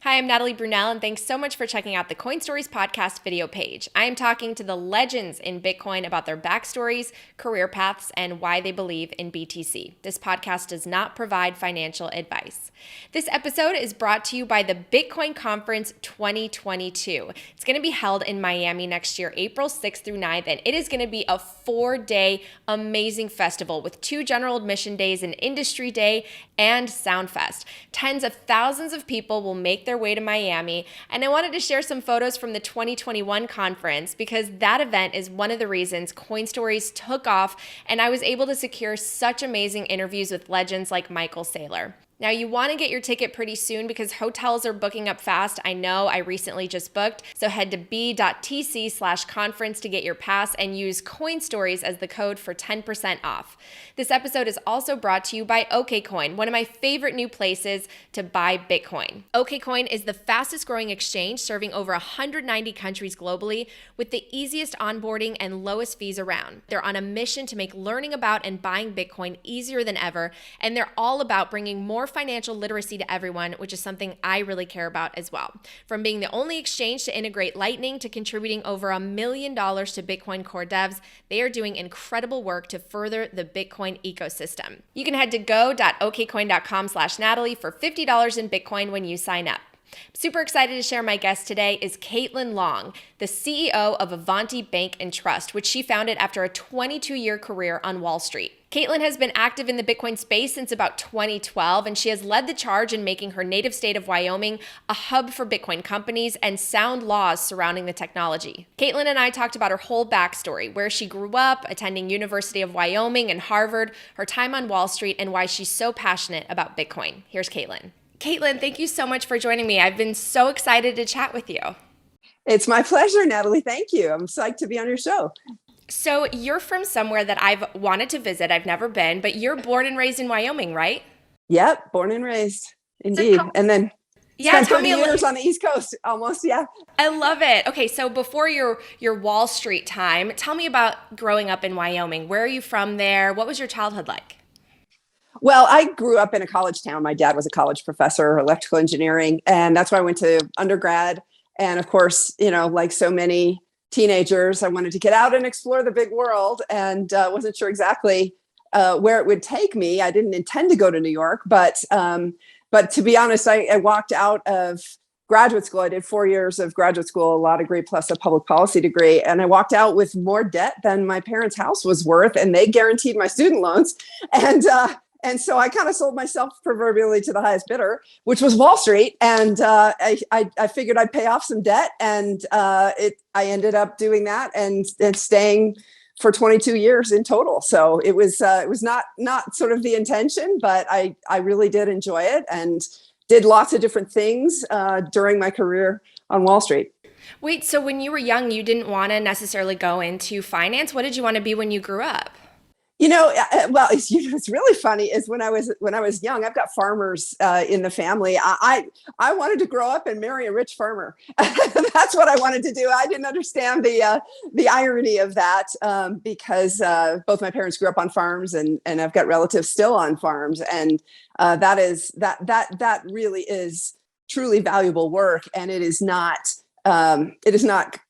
Hi, I'm Natalie Brunell, and thanks so much for checking out the Coin Stories podcast video page. I am talking to the legends in Bitcoin about their backstories, career paths, and why they believe in BTC. This podcast does not provide financial advice. This episode is brought to you by the Bitcoin Conference 2022. It's going to be held in Miami next year, April 6th through 9th, and it is going to be a 4-day amazing festival with 2 general admission days, an industry day, and Soundfest. Tens of thousands of people will make their way to Miami, and I wanted to share some photos from the 2021 conference because that event is one of the reasons Coin Stories took off, and I was able to secure such amazing interviews with legends like Michael Saylor. Now, you want to get your ticket pretty soon because hotels are booking up fast. I know I recently just booked, so head to b.tc/conference to get your pass and use Coin Stories as the code for 10% off. This episode is also brought to you by OKCoin, one of my favorite new places to buy Bitcoin. OKCoin is the fastest growing exchange serving over 190 countries globally with the easiest onboarding and lowest fees around. They're on a mission to make learning about and buying Bitcoin easier than ever, and they're all about bringing more financial literacy to everyone, which is something I really care about as well. From being the only exchange to integrate Lightning to contributing over $1 million to Bitcoin core devs, they are doing incredible work to further the Bitcoin ecosystem. You can head to go.okcoin.com/Natalie for $50 in Bitcoin when you sign up. Super excited to share my guest today is Caitlin Long, the CEO of Avanti Bank and Trust, which she founded after a 22-year career on Wall Street. Caitlin has been active in the Bitcoin space since about 2012, and she has led the charge in making her native state of Wyoming a hub for Bitcoin companies and sound laws surrounding the technology. Caitlin and I talked about her whole backstory, where she grew up, attending University of Wyoming and Harvard, her time on Wall Street, and why she's so passionate about Bitcoin. Here's Caitlin. Caitlin, thank you so much for joining me. I've been so excited to chat with you. It's my pleasure, Natalie. Thank you. I'm psyched to be on your show. So you're from somewhere that I've wanted to visit. I've never been, but you're born and raised in Wyoming, right? Yep, born and raised, indeed. And then spent 30 years on the East Coast, almost, yeah. I love it. Okay, so before your Wall Street time, tell me about growing up in Wyoming. Where are you from there? What was your childhood like? Well, I grew up in a college town. My dad was a college professor, electrical engineering, and that's where I went to undergrad. And of course, like so many teenagers, I wanted to get out and explore the big world, and wasn't sure exactly where it would take me. I didn't intend to go to New York, but to be honest, I walked out of graduate school. I did 4 years of graduate school, a law degree plus a public policy degree, and I walked out with more debt than my parents' house was worth, and they guaranteed my student loans. And so I kind of sold myself proverbially to the highest bidder, which was Wall Street. And I figured I'd pay off some debt. And I ended up doing that and staying for 22 years in total. So it was not sort of the intention, but I really did enjoy it and did lots of different things during my career on Wall Street. Wait, so when you were young, you didn't want to necessarily go into finance? What did you want to be when you grew up? Well, it's really funny is when I was young, I've got farmers in the family. I wanted to grow up and marry a rich farmer. That's what I wanted to do. I didn't understand the irony of that because both my parents grew up on farms, and I've got relatives still on farms, and that really is truly valuable work, and it is not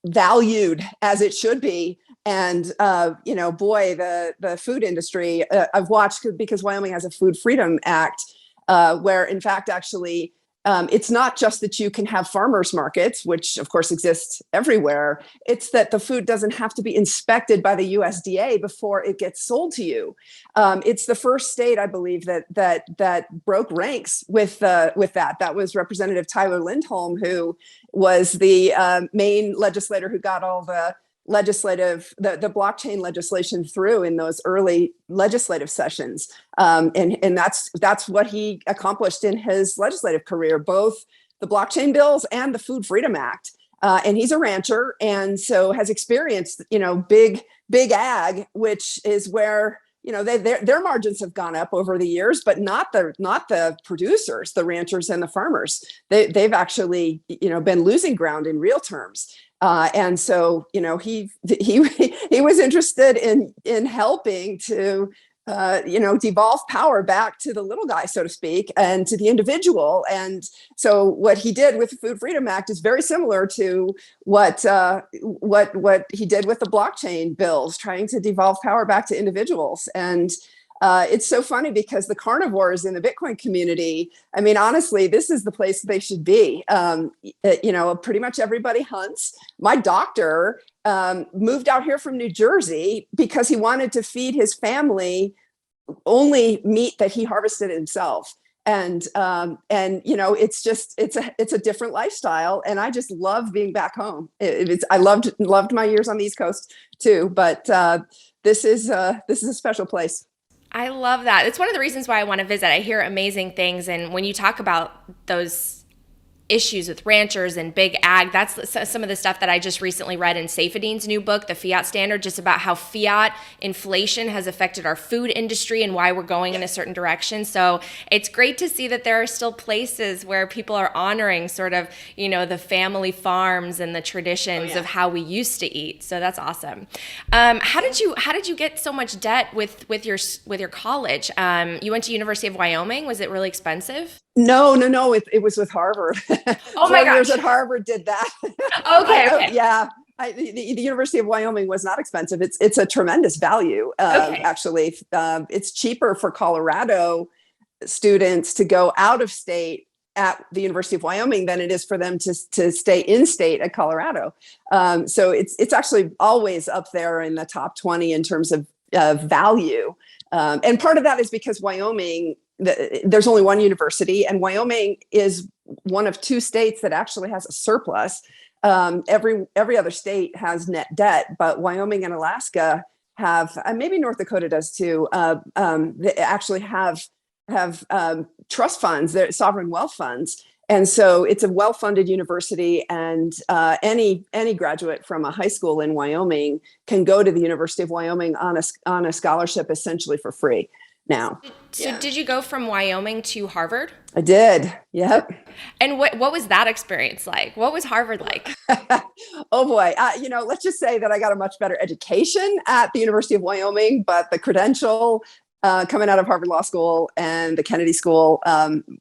valued as it should be. And, boy, the food industry, I've watched because Wyoming has a Food Freedom Act, where, in fact, actually, it's not just that you can have farmers markets, which, of course, exist everywhere. It's that the food doesn't have to be inspected by the USDA before it gets sold to you. It's the first state, I believe, that broke ranks with that. That was Representative Tyler Lindholm, who was the main legislator who got all the blockchain legislation through in those early legislative sessions. And that's what he accomplished in his legislative career, both the blockchain bills and the Food Freedom Act. And he's a rancher, and so has experienced, big ag, which is where, their margins have gone up over the years, but not the producers, the ranchers and the farmers. They've actually, been losing ground in real terms. And so, he was interested in helping to devolve power back to the little guy, so to speak, and to the individual. And so what he did with the Food Freedom Act is very similar to what he did with the blockchain bills, trying to devolve power back to individuals. And it's so funny because the carnivores in the Bitcoin community, I mean, honestly, this is the place they should be. Pretty much everybody hunts. My doctor moved out here from New Jersey because he wanted to feed his family only meat that he harvested himself. And it's a different lifestyle, and I just love being back home. I loved my years on the East Coast too, but this is a special place. I love that. It's one of the reasons why I want to visit. I hear amazing things. And when you talk about those issues with ranchers and big ag, that's some of the stuff that I just recently read in Saifedean's new book, The Fiat Standard, just about how fiat inflation has affected our food industry and why we're going in a certain direction. So it's great to see that there are still places where people are honoring sort of, the family farms and the traditions of how we used to eat. So that's awesome. How did you get so much debt with your college? You went to University of Wyoming. Was it really expensive? No. It was with Harvard. Oh my gosh. Years at Harvard did that. Okay. The University of Wyoming was not expensive. It's a tremendous value. Actually, it's cheaper for Colorado students to go out of state at the University of Wyoming than it is for them to stay in state at Colorado. So it's actually always up there in the top 20 in terms of value. And part of that is because Wyoming, there's only one university, and Wyoming is one of two states that actually has a surplus. Every other state has net debt, but Wyoming and Alaska have, maybe North Dakota does too. They actually have trust funds, they're sovereign wealth funds, and so it's a well-funded university. And any graduate from a high school in Wyoming can go to the University of Wyoming on a scholarship, essentially for free. Now. So did you go from Wyoming to Harvard? I did. Yep. And what was that experience like? What was Harvard like? Oh boy. Let's just say that I got a much better education at the University of Wyoming, but the credential coming out of Harvard Law School and the Kennedy School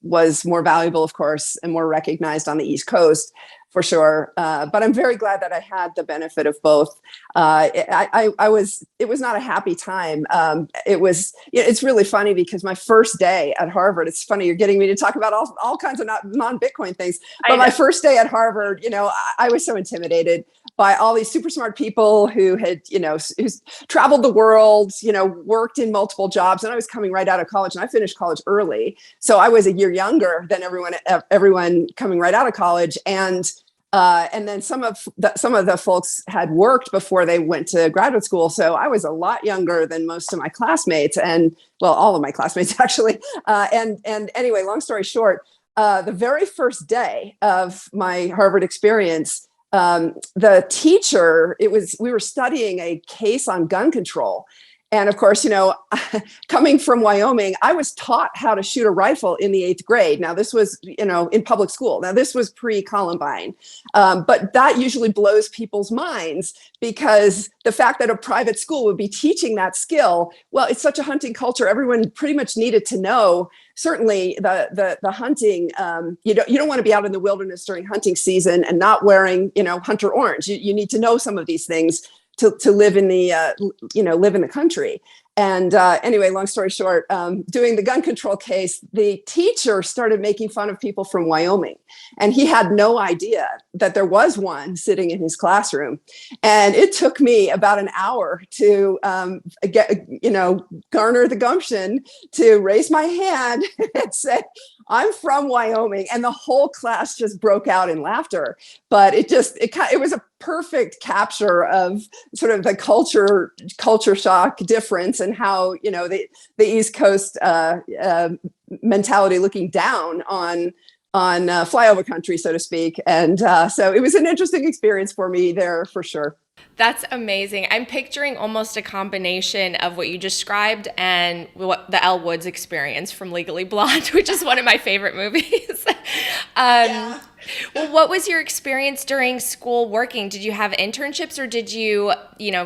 was more valuable, of course, and more recognized on the East Coast. For sure. But I'm very glad that I had the benefit of both. It was not a happy time. It's really funny because my first day at Harvard, it's funny, you're getting me to talk about all kinds of non-Bitcoin things, but my first day at Harvard, I was so intimidated by all these super smart people who had, who's traveled the world, worked in multiple jobs. And I was coming right out of college, and I finished college early. So I was a year younger than everyone coming right out of college. And then some of the folks had worked before they went to graduate school. So I was a lot younger than most of my classmates, and all of my classmates actually. And anyway, long story short, the very first day of my Harvard experience, the teacher, we were studying a case on gun control. And of course, coming from Wyoming, I was taught how to shoot a rifle in the 8th grade. Now, this was, in public school. Now, this was pre-Columbine. But that usually blows people's minds because the fact that a private school would be teaching that skill, it's such a hunting culture. Everyone pretty much needed to know. Certainly the hunting, you don't want to be out in the wilderness during hunting season and not wearing, hunter orange. You need to know some of these things to live in the live in the country. And anyway, long story short, doing the gun control case, the teacher started making fun of people from Wyoming, and he had no idea that there was one sitting in his classroom. And it took me about an hour to garner the gumption to raise my hand and say, I'm from Wyoming. And the whole class just broke out in laughter. But it was a perfect capture of sort of the culture shock difference and how, the East Coast mentality looking down on flyover country, so to speak. And so it was an interesting experience for me there for sure. That's amazing. I'm picturing almost a combination of what you described and what the Elle Woods experience from Legally Blonde, which is one of my favorite movies. um, Yeah. well, what was your experience during school working? Did you have internships or did you,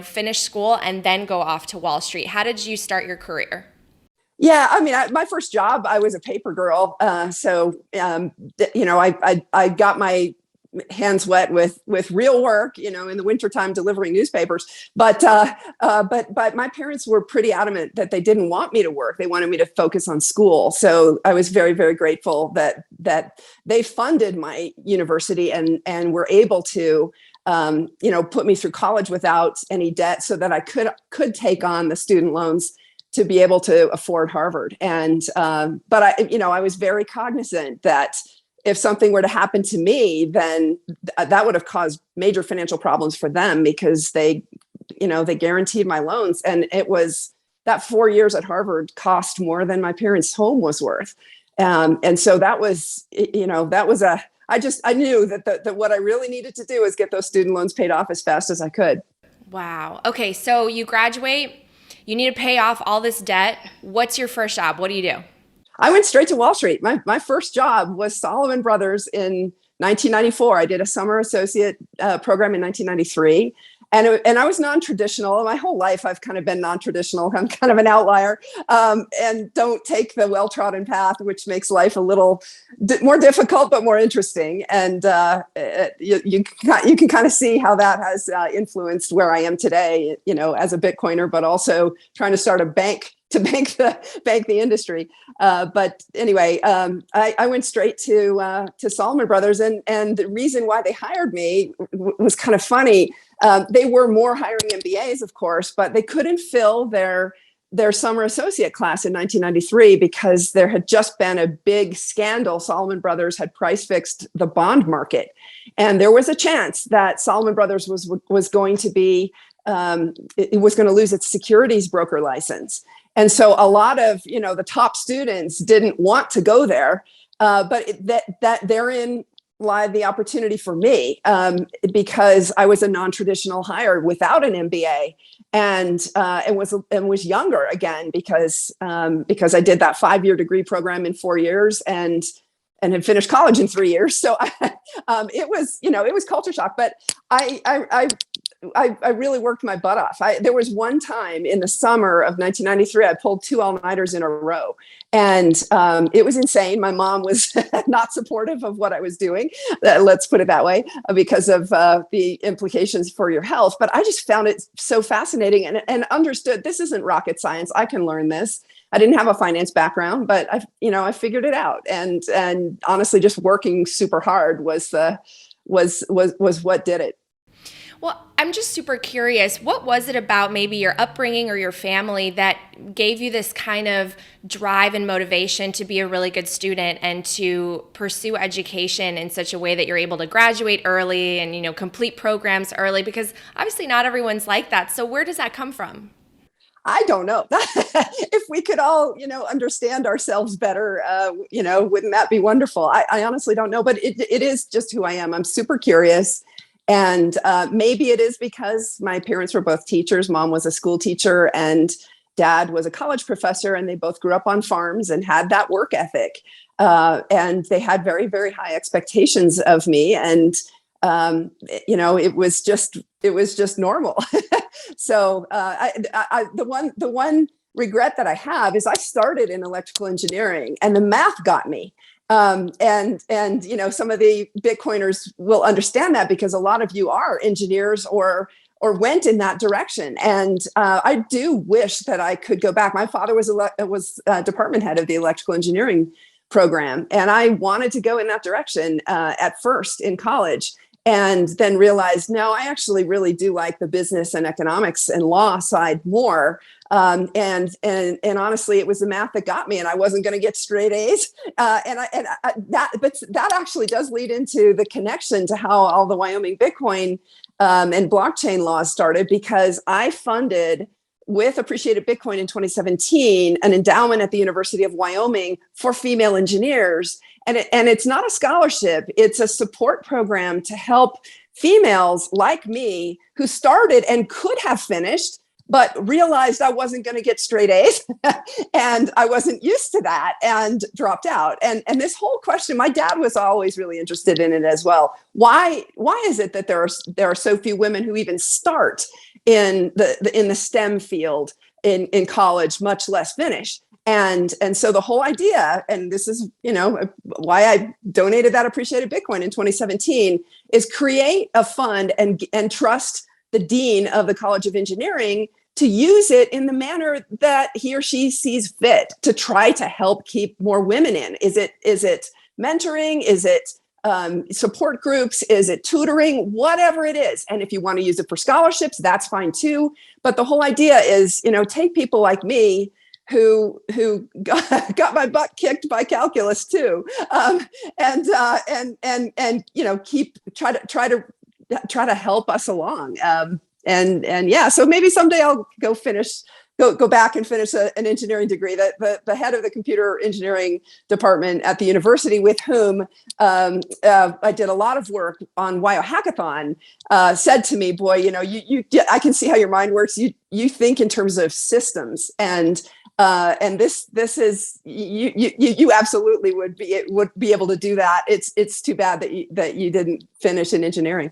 finish school and then go off to Wall Street? How did you start your career? Yeah, I mean, my first job, I was a paper girl. I got my hands wet with real work, in the wintertime delivering newspapers. But my parents were pretty adamant that they didn't want me to work. They wanted me to focus on school. So I was very, very grateful that they funded my university and were able to put me through college without any debt so that I could take on the student loans to be able to afford Harvard. But I was very cognizant that if something were to happen to me, then that would have caused major financial problems for them because they guaranteed my loans. And it was that 4 years at Harvard cost more than my parents' home was worth. And so I knew that what I really needed to do is get those student loans paid off as fast as I could. Wow. Okay, so you graduate, you need to pay off all this debt. What's your first job? What do you do? I went straight to Wall Street. My first job was Salomon Brothers in 1994. I did a summer associate program in 1993. And I was non-traditional. My whole life, I've kind of been non-traditional. I'm kind of an outlier and don't take the well-trodden path, which makes life a little more difficult, but more interesting. And you can kind of see how that has influenced where I am today, as a Bitcoiner, but also trying to start a bank to bank the industry. But anyway, I went straight to Salomon Brothers, and the reason why they hired me was kind of funny. They were more hiring MBAs, of course, but they couldn't fill their summer associate class in 1993 because there had just been a big scandal. Salomon Brothers had price fixed the bond market, and there was a chance that Salomon Brothers was going to be it was going to lose its securities broker license. And so a lot of, the top students didn't want to go there, but that therein lied the opportunity for me because I was a non-traditional hire without an MBA and was younger again because I did that 5-year degree program in 4 years and had finished college in 3 years. So it was culture shock, but I really worked my butt off. There was one time in the summer of 1993, I pulled 2 all-nighters in a row, and it was insane. My mom was not supportive of what I was doing, let's put it that way, because of the implications for your health. But I just found it so fascinating and understood this isn't rocket science. I can learn this. I didn't have a finance background, but I figured it out. And honestly, just working super hard was what did it. Well, I'm just super curious. What was it about maybe your upbringing or your family that gave you this kind of drive and motivation to be a really good student and to pursue education in such a way that you're able to graduate early and, complete programs early? Because obviously not everyone's like that. So where does that come from? I don't know. If we could all, understand ourselves better, wouldn't that be wonderful? I honestly don't know, but it is just who I am. I'm super curious. And maybe it is because my parents were both teachers. Mom was a school teacher and dad was a college professor, and they both grew up on farms and had that work ethic. And they had very, very high expectations of me. And, it was just normal. So the one regret that I have is I started in electrical engineering and the math got me. And some of the Bitcoiners will understand that because a lot of you are engineers or went in that direction. And I do wish that I could go back. My father was department head of the electrical engineering program, and I wanted to go in that direction at first in college, and then realized, no, I actually really do like the business and economics and law side more. And honestly, it was the math that got me, and I wasn't going to get straight A's. But that actually does lead into the connection to how all the Wyoming Bitcoin and blockchain laws started, because I funded with Appreciated Bitcoin in 2017 an endowment at the University of Wyoming for female engineers. and it's not a scholarship. It's a support program to help females like me who started and could have finished, but realized I wasn't going to get straight A's and I wasn't used to that and dropped out. And this whole question, my dad was always really interested in it as well. Why is it that there are so few women who even start in the STEM field in college, much less finish? And so the whole idea, and this is, why I donated that appreciated Bitcoin in 2017, is create a fund and trust the dean of the College of Engineering to use it in the manner that he or she sees fit to try to help keep more women in. Is it mentoring? Is it support groups? Is it tutoring? Whatever it is. And if you want to use it for scholarships, that's fine too. But the whole idea is, take people like me who got my butt kicked by calculus too, and try to help us along. So maybe someday I'll go back and finish an engineering degree. That the head of the computer engineering department at the university, with whom I did a lot of work on WYO Hackathon, said to me, "Boy, I can see how your mind works. You think in terms of systems, and this is you absolutely would be able to do that. It's too bad that you didn't finish in engineering."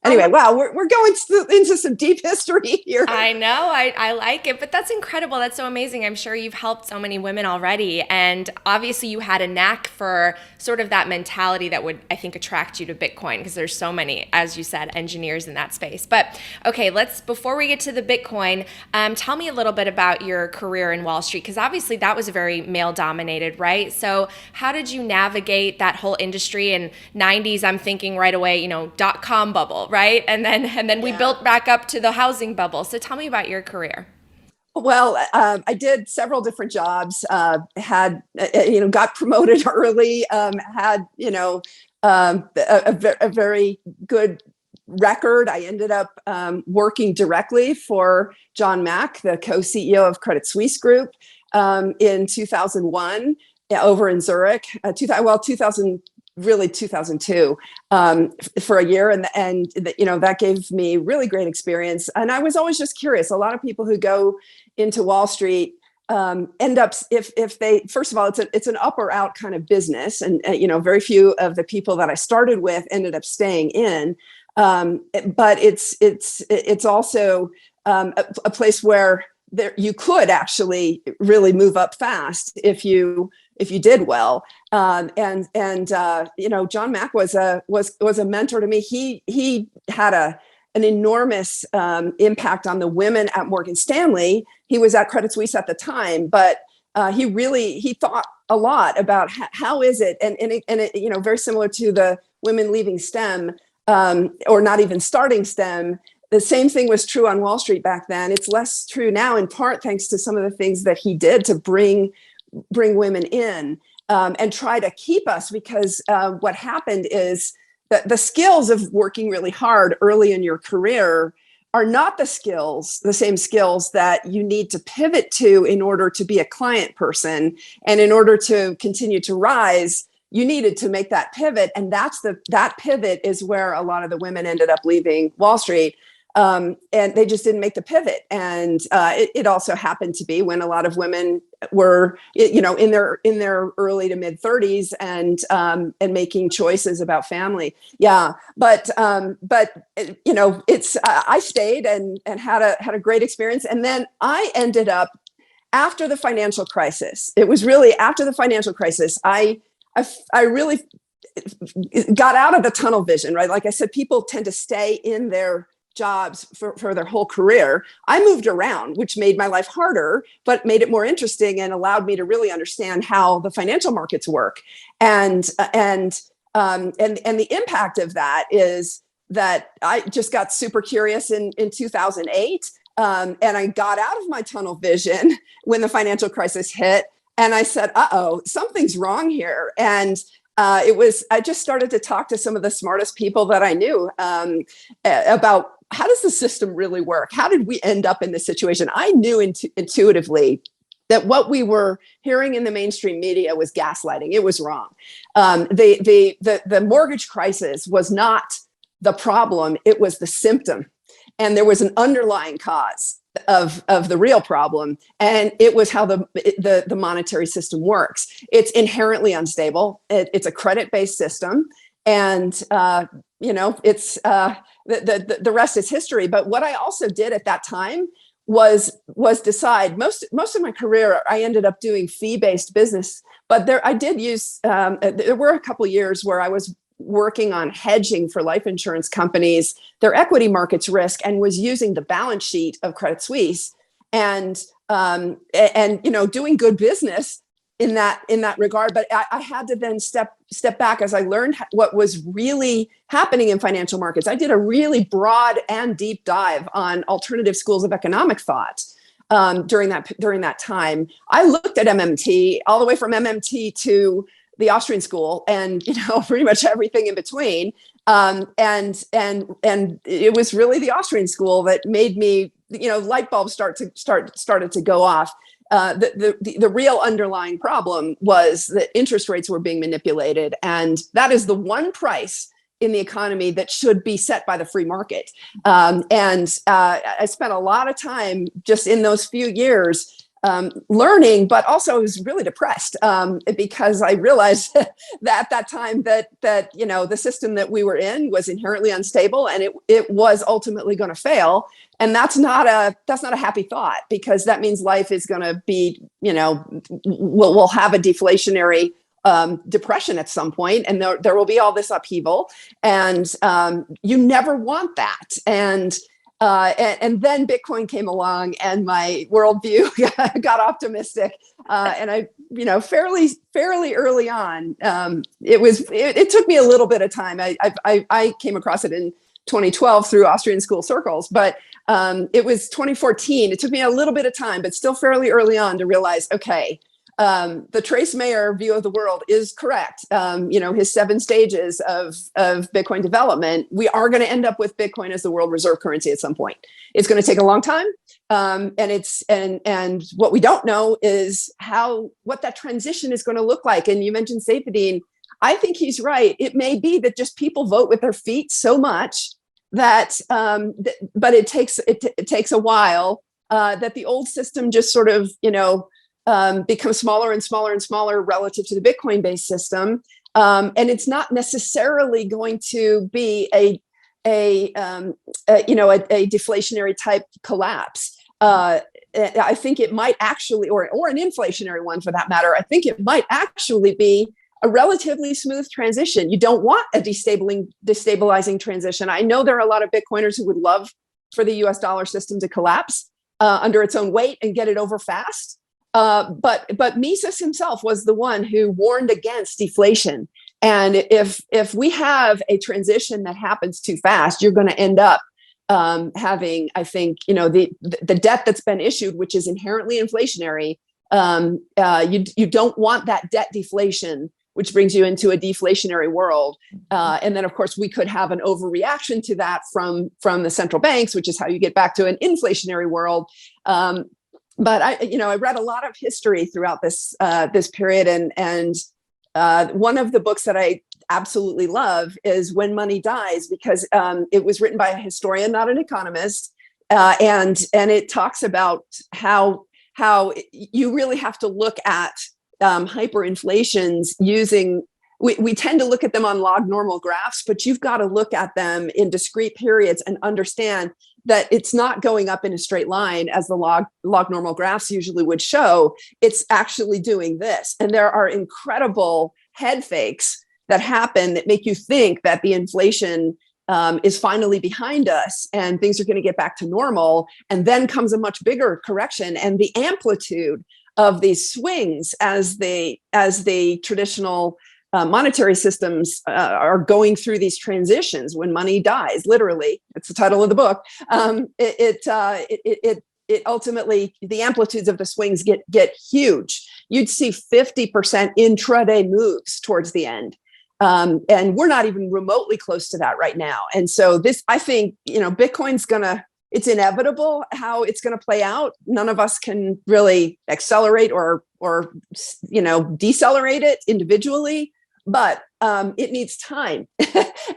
Anyway, wow, we're going into some deep history here. I know, I like it, but that's incredible. That's so amazing. I'm sure you've helped so many women already. And obviously you had a knack for sort of that mentality that would, I think, attract you to Bitcoin, because there's so many, as you said, engineers in that space. But okay, before we get to the Bitcoin, tell me a little bit about your career in Wall Street, because obviously that was very male dominated, right? So how did you navigate that whole industry? In 90s, I'm thinking right away, .com bubble, right? And then we built back up to the housing bubble. So tell me about your career. Well, I did several different jobs, got promoted early, had, a very good record. I ended up working directly for John Mack, the co-CEO of Credit Suisse Group, in 2001 over in Zurich, 2002, for a year. And that gave me really great experience. And I was always just curious. A lot of people who go into Wall Street end up, if they, first of all, it's an up or out kind of business. And, very few of the people that I started with ended up staying in. But it's also a place where you could actually really move up fast if you did well. John Mack was a mentor to me. He had an enormous impact on the women at Morgan Stanley. He was at Credit Suisse at the time, but he thought a lot about how is it, and it, very similar to the women leaving STEM or not even starting STEM. The same thing was true on Wall Street back then. It's less true now, in part thanks to some of the things that he did to bring women in and try to keep us, because what happened is that the skills of working really hard early in your career are not the same skills that you need to pivot to in order to be a client person. And in order to continue to rise, you needed to make that pivot. And that pivot is where a lot of the women ended up leaving Wall Street. And they just didn't make the pivot. And it also happened to be when a lot of women were, in their early to mid 30s and making choices about family. Yeah, but it's I stayed and had a great experience. And then I ended up, after the financial crisis. It was really after the financial crisis. I really got out of the tunnel vision, right? Like I said, people tend to stay in their jobs for their whole career. I moved around, which made my life harder, but made it more interesting and allowed me to really understand how the financial markets work. And the impact of that is that I just got super curious in 2008. And I got out of my tunnel vision when the financial crisis hit. And I said, something's wrong here. And I just started to talk to some of the smartest people that I knew about how does the system really work? How did we end up in this situation? I knew intuitively that what we were hearing in the mainstream media was gaslighting. It was wrong. The mortgage crisis was not the problem, it was the symptom. And there was an underlying cause of the real problem. And it was how the monetary system works. It's inherently unstable. It's a credit-based system. And, it's the rest is history. But what I also did at that time was decide most of my career, I ended up doing fee-based business, but I did use, there were a couple of years where I was working on hedging for life insurance companies, their equity markets risk, and was using the balance sheet of Credit Suisse and doing good business in that regard. But I had to then step back as I learned what was really happening in financial markets. I did a really broad and deep dive on alternative schools of economic thought during that time. I looked at MMT all the way from MMT to the Austrian school, and pretty much everything in between. And it was really the Austrian school that made me, light bulbs started to go off. The real underlying problem was that interest rates were being manipulated, and that is the one price in the economy that should be set by the free market. I spent a lot of time just in those few years learning, but also I was really depressed because I realized that at that time that the system that we were in was inherently unstable, and it was ultimately going to fail. And that's not a happy thought, because that means life is going to be, we'll have a deflationary depression at some point, and there will be all this upheaval, and you never want that. And then Bitcoin came along, and my worldview got optimistic. And I, fairly early on, it took me a little bit of time. I came across it in 2012 through Austrian school circles, but it was 2014. It took me a little bit of time, but still fairly early on to realize, okay, the Trace Mayer view of the world is correct. His 7 stages of Bitcoin development, we are going to end up with Bitcoin as the world reserve currency at some point. It's going to take a long time. And what we don't know is what that transition is going to look like. And you mentioned Saifedean. I think he's right. It may be that just people vote with their feet so much that, but it takes a while, that the old system just sort of, becomes smaller and smaller and smaller relative to the Bitcoin-based system, and it's not necessarily going to be a deflationary type collapse. I think it might actually, or an inflationary one for that matter. I think it might actually be a relatively smooth transition. You don't want a destabilizing transition. I know there are a lot of Bitcoiners who would love for the US dollar system to collapse under its own weight and get it over fast. But Mises himself was the one who warned against deflation. And if we have a transition that happens too fast, you're going to end up having, I think, the debt that's been issued, which is inherently inflationary. You don't want that debt deflation, which brings you into a deflationary world. And then, of course, we could have an overreaction to that from the central banks, which is how you get back to an inflationary world. But I read a lot of history throughout this period, and one of the books that I absolutely love is When Money Dies, because it was written by a historian, not an economist, and it talks about how you really have to look at hyperinflations using. We tend to look at them on log normal graphs, but you've got to look at them in discrete periods and understand that it's not going up in a straight line as the log normal graphs usually would show. It's actually doing this. And there are incredible head fakes that happen that make you think that the inflation is finally behind us and things are going to get back to normal. And then comes a much bigger correction, and the amplitude of these swings as the traditional monetary systems are going through these transitions. When money dies, literally, it's the title of the book. It ultimately, the amplitudes of the swings get huge. You'd see 50% intraday moves towards the end, and we're not even remotely close to that right now. And so this, I think, Bitcoin's gonna it's inevitable how it's going to play out. None of us can really accelerate or decelerate it individually, but it needs time.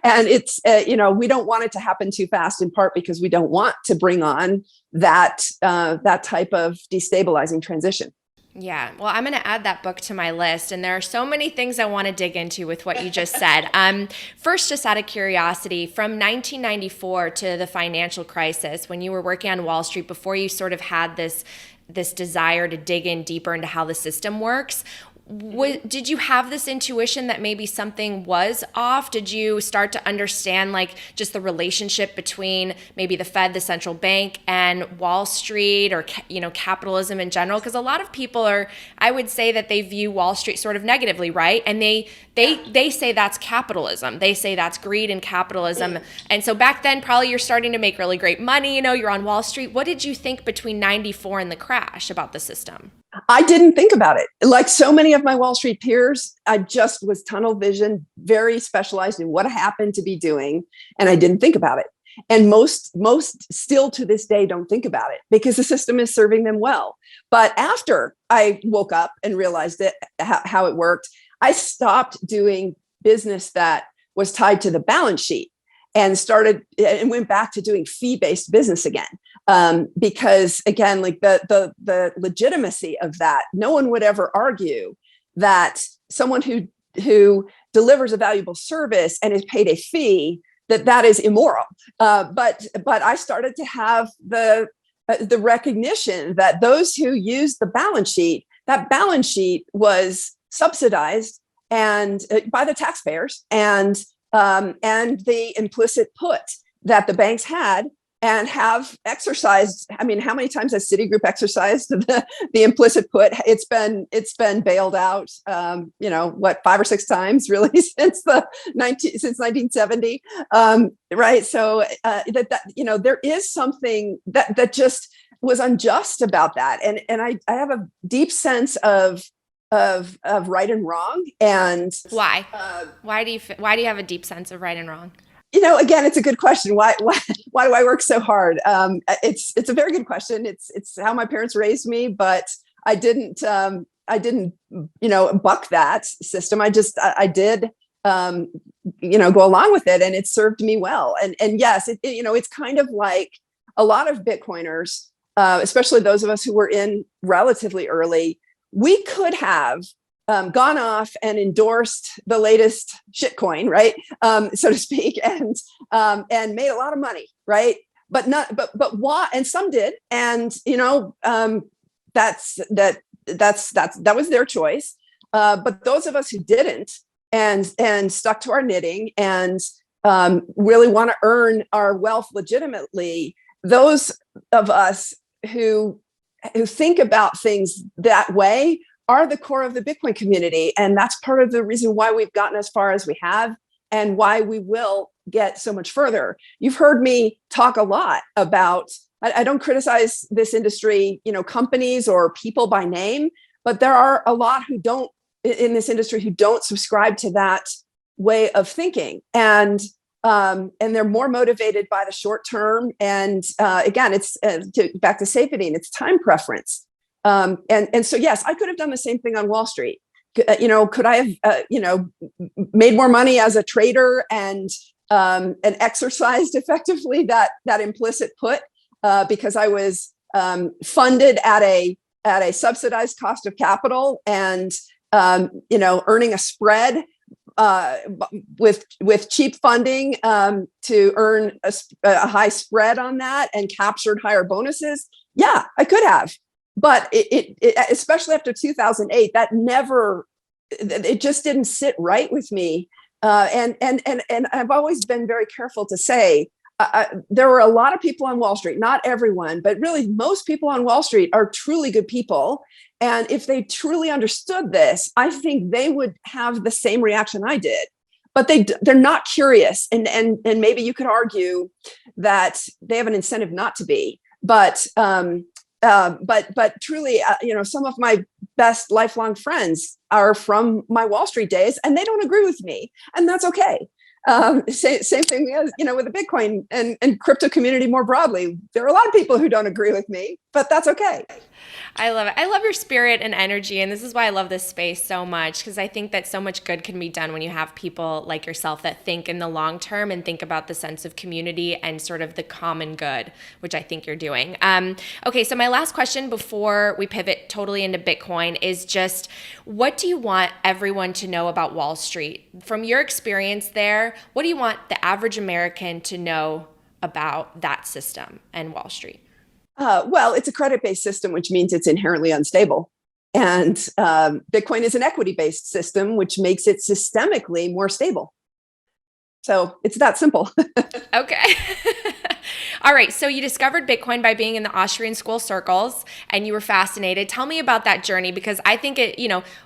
And it's, we don't want it to happen too fast, in part because we don't want to bring on that type of destabilizing transition. Yeah, well, I'm going to add that book to my list, and there are so many things I want to dig into with what you just said. First, just out of curiosity, from 1994 to the financial crisis, when you were working on Wall Street, before you sort of had this desire to dig in deeper into how the system works, did you have this intuition that maybe something was off? Did you start to understand like just the relationship between maybe the Fed, the central bank, and Wall Street, or capitalism in general? Because a lot of people I would say that they view Wall Street sort of negatively, right? And they say that's capitalism. They say that's greed and capitalism. And so back then, probably you're starting to make really great money. You're on Wall Street. What did you think between 94 and the crash about the system? I didn't think about it. Like so many of my Wall Street peers, I just was tunnel vision, very specialized in what I happened to be doing, and I didn't think about it. And most still to this day don't think about it because the system is serving them well. But after I woke up and realized how it worked, I stopped doing business that was tied to the balance sheet and went back to doing fee-based business again. Because again, like the legitimacy of that, no one would ever argue that someone who delivers a valuable service and is paid a fee, that is immoral. But I started to have the recognition that those who use the balance sheet, that balance sheet was subsidized and by the taxpayers, and the implicit put that the banks had and have exercised. I mean, how many times has Citigroup exercised the implicit put? It's been bailed out, 5 or 6 times really since 1970, right? So there is something that just was unjust about that, and I have a deep sense of right and wrong. And why do you have a deep sense of right and wrong? Again, it's a good question. Why do I work so hard? It's a very good question. It's how my parents raised me, but I didn't buck that system. I did go along with it, and it served me well. And yes, it's kind of like a lot of Bitcoiners, especially those of us who were in relatively early. We could have gone off and endorsed the latest shitcoin, right, so to speak, and made a lot of money, right? But why? And some did, and that was their choice. But those of us who didn't and stuck to our knitting and really want to earn our wealth legitimately, those of us who think about things that way are the core of the Bitcoin community. And that's part of the reason why we've gotten as far as we have and why we will get so much further. You've heard me talk a lot about, I don't criticize this industry, companies or people by name, but there are a lot who don't in this industry who don't subscribe to that way of thinking. And they're more motivated by the short term. And again, it's back to safety, and it's time preference. And so, yes, I could have done the same thing on Wall Street. Could I have, made more money as a trader and exercised effectively that implicit put because I was funded at a subsidized cost of capital and earning a spread with cheap funding to earn a high spread on that and captured higher bonuses. Yeah, I could have. But it especially after 2008, it just didn't sit right with me. And I've always been very careful to say there were a lot of people on Wall Street, not everyone, but really most people on Wall Street are truly good people. And if they truly understood this, I think they would have the same reaction I did. But they're not curious, and maybe you could argue that they have an incentive not to be. But truly, some of my best lifelong friends are from my Wall Street days, and they don't agree with me, and that's okay. Same thing as, with the Bitcoin and crypto community more broadly. There are a lot of people who don't agree with me, but that's okay. I love it. I love your spirit and energy. And this is why I love this space so much, because I think that so much good can be done when you have people like yourself that think in the long term and think about the sense of community and sort of the common good, which I think you're doing. Okay, so my last question before we pivot totally into Bitcoin is just, what do you want everyone to know about Wall Street? From your experience there, what do you want the average American to know about that system and Wall Street? Well, it's a credit-based system, which means it's inherently unstable. And Bitcoin is an equity-based system, which makes it systemically more stable. So it's that simple. Okay. All right. So you discovered Bitcoin by being in the Austrian school circles and you were fascinated. Tell me about that journey, because I think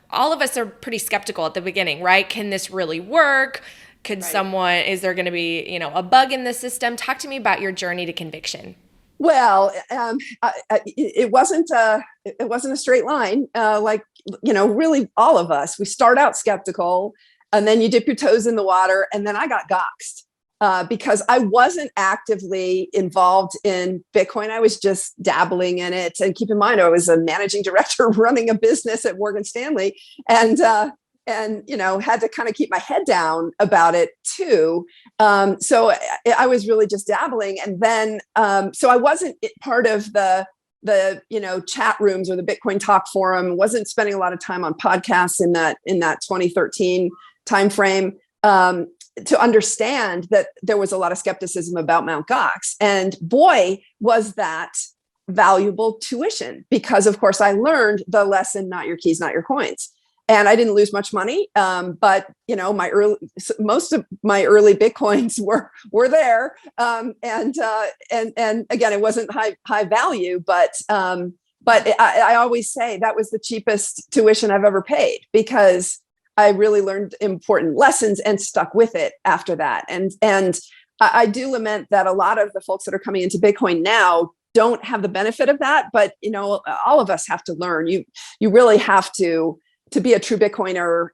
all of us are pretty skeptical at the beginning, right? Can this really work? Could is there going to be, a bug in the system? Talk to me about your journey to conviction. Well, it wasn't a straight line. Really all of us, we start out skeptical and then you dip your toes in the water. And then I got doxxed because I wasn't actively involved in Bitcoin. I was just dabbling in it. And keep in mind, I was a managing director running a business at Morgan Stanley. And had to kind of keep my head down about it too. So I was really just dabbling. And then, so I wasn't part of the chat rooms or the Bitcoin Talk forum, wasn't spending a lot of time on podcasts in that 2013 timeframe, to understand that there was a lot of skepticism about Mt. Gox. And boy, was that valuable tuition, because of course I learned the lesson, not your keys, not your coins. And I didn't lose much money, but most of my early Bitcoins were there, and again, it wasn't high value, but I always say that was the cheapest tuition I've ever paid, because I really learned important lessons and stuck with it after that. And I do lament that a lot of the folks that are coming into Bitcoin now don't have the benefit of that, but all of us have to learn. You really have to be a true Bitcoiner,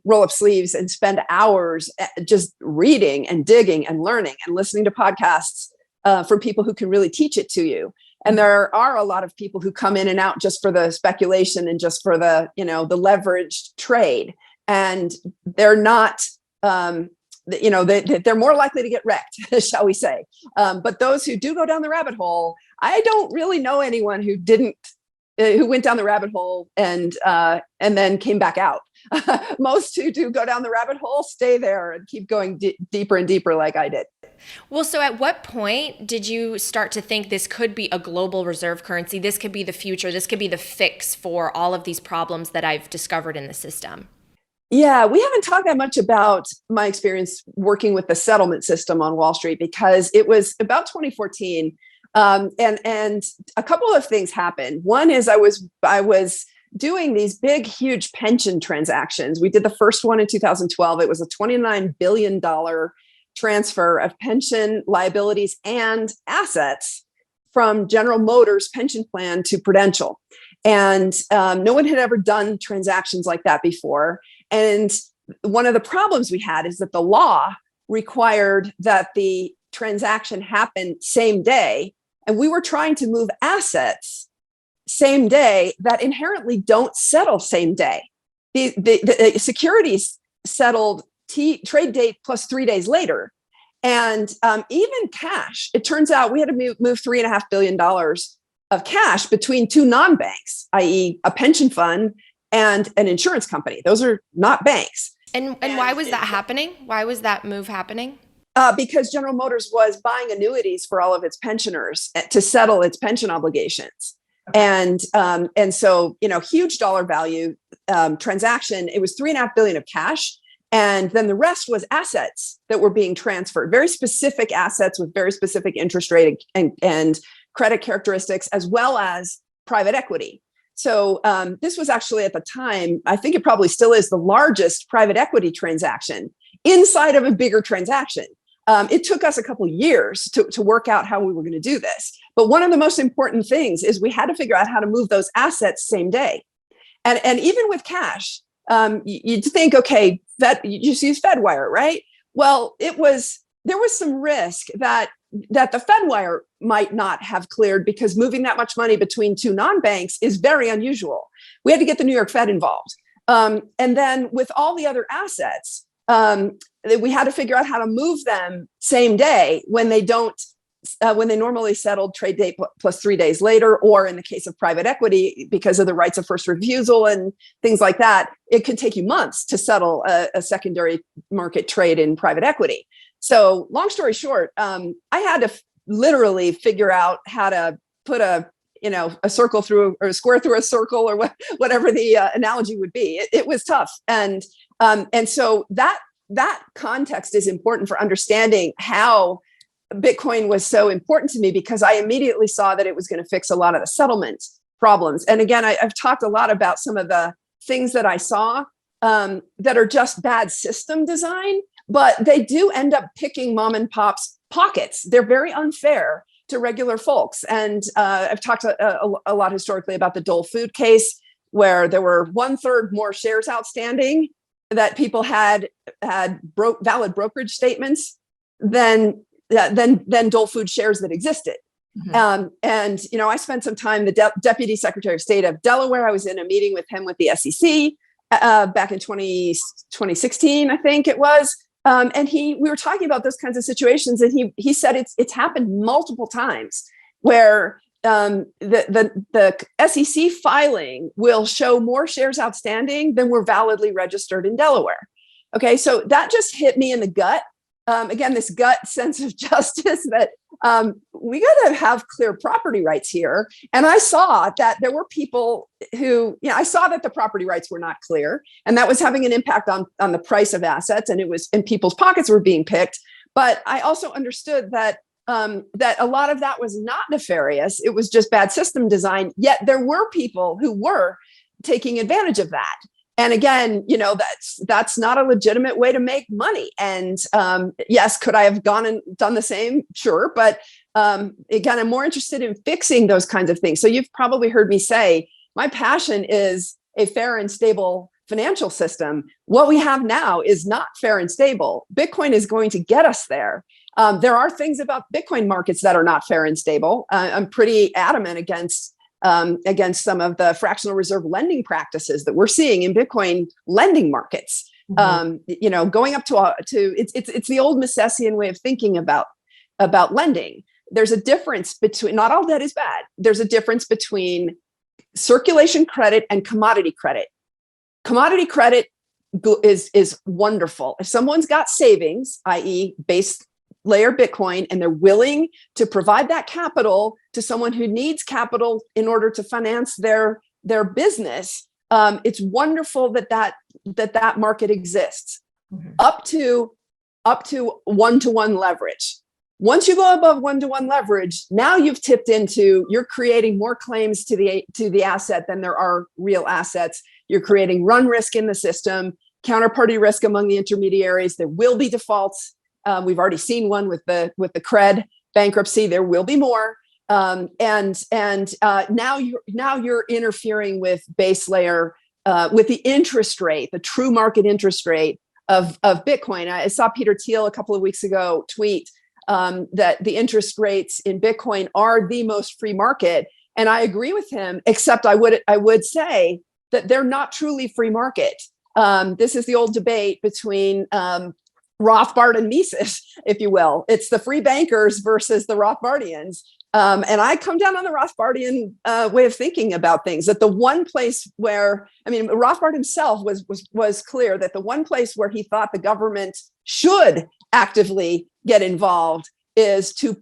roll up sleeves and spend hours just reading and digging and learning and listening to podcasts from people who can really teach it to you. And there are a lot of people who come in and out just for the speculation and just for the leveraged trade. And they're not, they're more likely to get wrecked, shall we say. But those who do go down the rabbit hole, I don't really know anyone who went down the rabbit hole and then came back out. Most who do go down the rabbit hole stay there and keep going deeper and deeper, like I did. Well, so at what point did you start to think this could be a global reserve currency? This could be the future. This could be the fix for all of these problems that I've discovered in the system. Yeah, we haven't talked that much about my experience working with the settlement system on Wall Street, because it was about 2014. And a couple of things happened. One is I was doing these big, huge pension transactions. We did the first one in 2012. It was a $29 billion transfer of pension liabilities and assets from General Motors pension plan to Prudential. And no one had ever done transactions like that before. And one of the problems we had is that the law required that the transaction happen same day. And we were trying to move assets same day that inherently don't settle same day. The securities settled trade date plus 3 days later. And even cash, it turns out we had to move $3.5 billion of cash between two non-banks, i.e. a pension fund and an insurance company. Those are not banks. And why was that happening? Why was that move happening? Because General Motors was buying annuities for all of its pensioners to settle its pension obligations. Okay. And so, huge dollar value transaction. It was $3.5 billion of cash. And then the rest was assets that were being transferred, very specific assets with very specific interest rate and credit characteristics, as well as private equity. So this was actually at the time, I think it probably still is, the largest private equity transaction inside of a bigger transaction. It took us a couple of years to work out how we were going to do this. But one of the most important things is we had to figure out how to move those assets same day. And even with cash, you'd think, okay, you just use FedWire, right? Well, there was some risk that the Fedwire might not have cleared because moving that much money between two non-banks is very unusual. We had to get the New York Fed involved. And then with all the other assets, we had to figure out how to move them same day when they normally settled trade date plus 3 days later, or in the case of private equity, because of the rights of first refusal and things like that, it could take you months to settle a secondary market trade in private equity. So long story short, I had to literally figure out how to put a circle through or a square through a circle or whatever the analogy would be. It was tough. And so that context is important for understanding how Bitcoin was so important to me, because I immediately saw that it was going to fix a lot of the settlement problems. And again, I've talked a lot about some of the things that I saw that are just bad system design, but they do end up picking mom and pop's pockets. They're very unfair to regular folks. And I've talked a lot historically about the Dole Food case, where there were 1/3 more shares outstanding that people had valid brokerage statements than Dole Food shares that existed. Mm-hmm. And I spent some time, the Deputy Secretary of State of Delaware, I was in a meeting with him with the SEC back in 2016, I think it was. And we were talking about those kinds of situations, and he said it's happened multiple times where the SEC filing will show more shares outstanding than were validly registered in Delaware. Okay, so that just hit me in the gut. Again, this gut sense of justice that we got to have clear property rights here. And I saw that there were people who, I saw that the property rights were not clear, and that was having an impact on the price of assets, and people's pockets were being picked. But I also understood that a lot of that was not nefarious. It was just bad system design. Yet there were people who were taking advantage of that. And again, that's not a legitimate way to make money. And yes, could I have gone and done the same? Sure. But again, I'm more interested in fixing those kinds of things. So you've probably heard me say, my passion is a fair and stable financial system. What we have now is not fair and stable. Bitcoin is going to get us there. There are things about Bitcoin markets that are not fair and stable. I'm pretty adamant against some of the fractional reserve lending practices that we're seeing in Bitcoin lending markets. Mm-hmm. Going up to it's the old Misesian way of thinking about lending. There's a difference between, not all debt is bad. There's a difference between circulation credit and commodity credit. Commodity credit is wonderful. If someone's got savings, i.e. base layer Bitcoin, and they're willing to provide that capital to someone who needs capital in order to finance their business, it's wonderful that market exists. Mm-hmm. Up to 1-to-1 leverage. Once you go above 1-to-1 leverage, now you've tipped into, you're creating more claims to the asset than there are real assets. You're creating run risk in the system, counterparty risk among the intermediaries. There will be defaults. We've already seen one with the Cred bankruptcy. There will be more, and now you're interfering with base layer, with the interest rate, the true market interest rate of Bitcoin. I saw Peter Thiel a couple of weeks ago tweet that the interest rates in Bitcoin are the most free market, and I agree with him. Except I would say that they're not truly free market. This is the old debate between Rothbard and Mises, if you will. It's the free bankers versus the Rothbardians. And I come down on the Rothbardian way of thinking about things, that the one place where, Rothbard himself was clear that the one place where he thought the government should actively get involved is to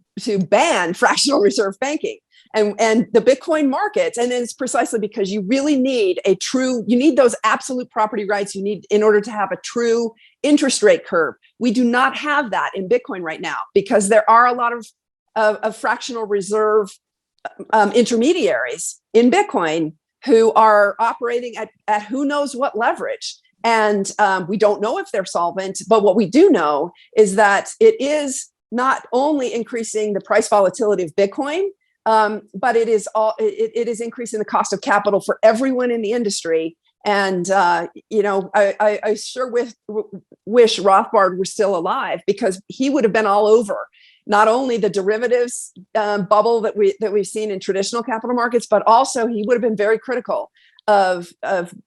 ban fractional reserve banking. And the Bitcoin markets, and it's precisely because you really need you need those absolute property rights you need in order to have a true interest rate curve. We do not have that in Bitcoin right now, because there are a lot of fractional reserve intermediaries in Bitcoin who are operating at who knows what leverage. And we don't know if they're solvent, but what we do know is that it is not only increasing the price volatility of Bitcoin, but it is increasing the cost of capital for everyone in the industry. And, I sure wish Rothbard were still alive, because he would have been all over not only the derivatives bubble that we've seen in traditional capital markets, but also he would have been very critical of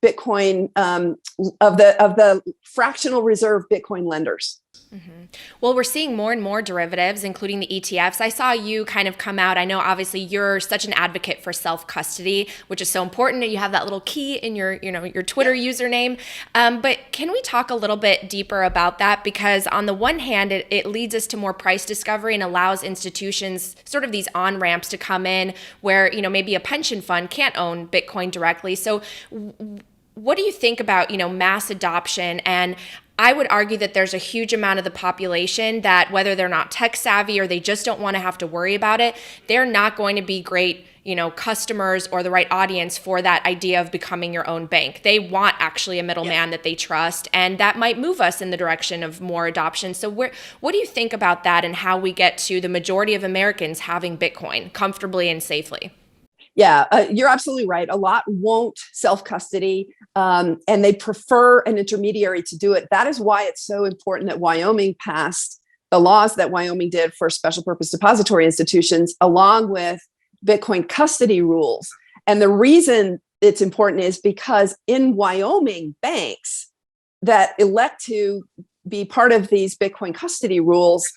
Bitcoin, of the fractional reserve Bitcoin lenders. Mm-hmm. Well, we're seeing more and more derivatives, including the ETFs. I saw you kind of come out. I know obviously you're such an advocate for self-custody, which is so important. And you have that little key in your Twitter username. But can we talk a little bit deeper about that? Because on the one hand, it leads us to more price discovery and allows institutions, sort of these on-ramps, to come in where, maybe a pension fund can't own Bitcoin directly. So what do you think about, mass adoption? And I would argue that there's a huge amount of the population that, whether they're not tech savvy or they just don't want to have to worry about it, they're not going to be great, customers or the right audience for that idea of becoming your own bank. They want actually a middleman that they trust, and that might move us in the direction of more adoption. So what do you think about that, and how we get to the majority of Americans having Bitcoin comfortably and safely? Yeah, you're absolutely right. A lot won't self-custody, and they prefer an intermediary to do it. That is why it's so important that Wyoming passed the laws that Wyoming did for special purpose depository institutions, along with Bitcoin custody rules. And the reason it's important is because in Wyoming, banks that elect to be part of these Bitcoin custody rules,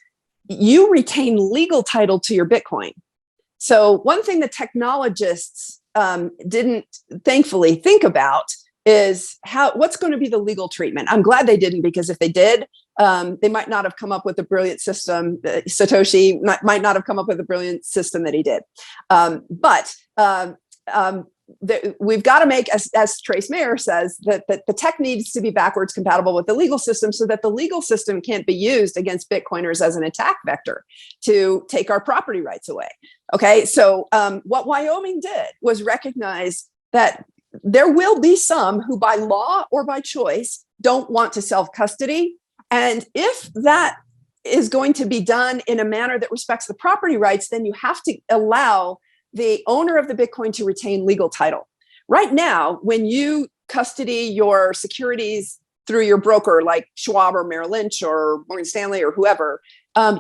you retain legal title to your Bitcoin. So one thing the technologists didn't thankfully think about is what's going to be the legal treatment. I'm glad they didn't, because if they did, they might not have come up with a brilliant system. Satoshi might not have come up with a brilliant system that he did. But we've got to make, as Trace Mayer says, that the tech needs to be backwards compatible with the legal system, so that the legal system can't be used against Bitcoiners as an attack vector to take our property rights away. Okay, so what Wyoming did was recognize that there will be some who, by law or by choice, don't want to self-custody. And if that is going to be done in a manner that respects the property rights, then you have to allow the owner of the Bitcoin to retain legal title. Right now, when you custody your securities through your broker, like Schwab or Merrill Lynch or Morgan Stanley or whoever,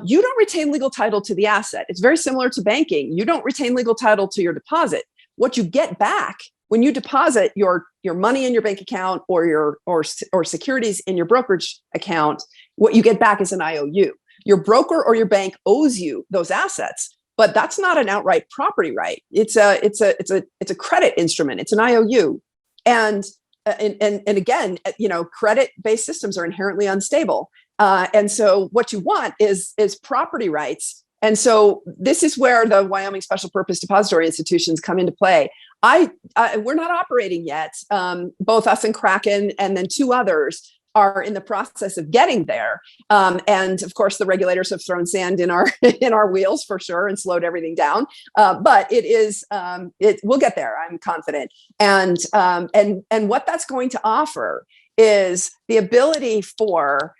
you don't retain legal title to the asset. It's very similar to banking. You don't retain legal title to your deposit. What you get back when you deposit your money in your bank account or securities in your brokerage account, what you get back is an IOU. Your broker or your bank owes you those assets, but that's not an outright property right. It's a credit instrument. It's an IOU, and again, credit-based systems are inherently unstable, and so what you want is property rights. And so this is where the Wyoming Special Purpose Depository Institutions come into play. We're not operating yet. Both us and Kraken, and then two others, are in the process of getting there. And of course, the regulators have thrown sand in our wheels for sure and slowed everything down. But we'll get there. I'm confident. And what that's going to offer is the ability for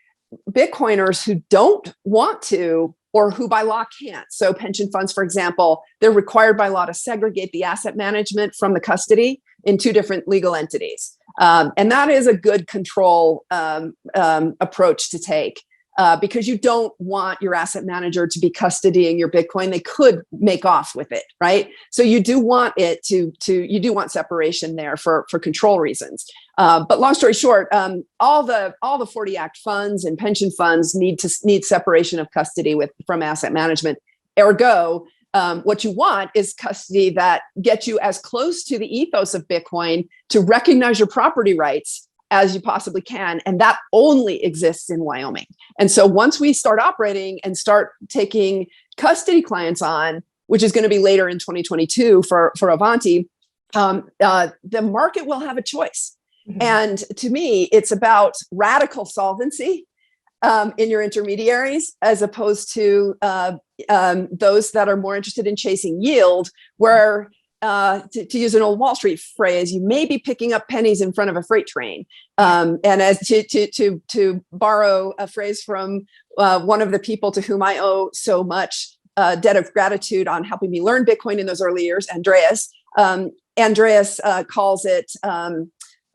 Bitcoiners who don't want to, or who by law can't. So pension funds, for example, they're required by law to segregate the asset management from the custody in two different legal entities. And that is a good control approach to take, because you don't want your asset manager to be custodying your Bitcoin. They could make off with it, right? So you do want it you do want separation there for control reasons. But long story short, all the 40 Act funds and pension funds need separation of custody from asset management. Ergo, what you want is custody that gets you as close to the ethos of Bitcoin to recognize your property rights as you possibly can. And that only exists in Wyoming. And so once we start operating and start taking custody clients on, which is going to be later in 2022 for Avanti, the market will have a choice. Mm-hmm. And to me, it's about radical solvency in your intermediaries, as opposed to those that are more interested in chasing yield, where, to use an old Wall Street phrase, you may be picking up pennies in front of a freight train. And as to borrow a phrase from one of the people to whom I owe so much debt of gratitude on helping me learn Bitcoin in those early years, Andreas. Andreas calls it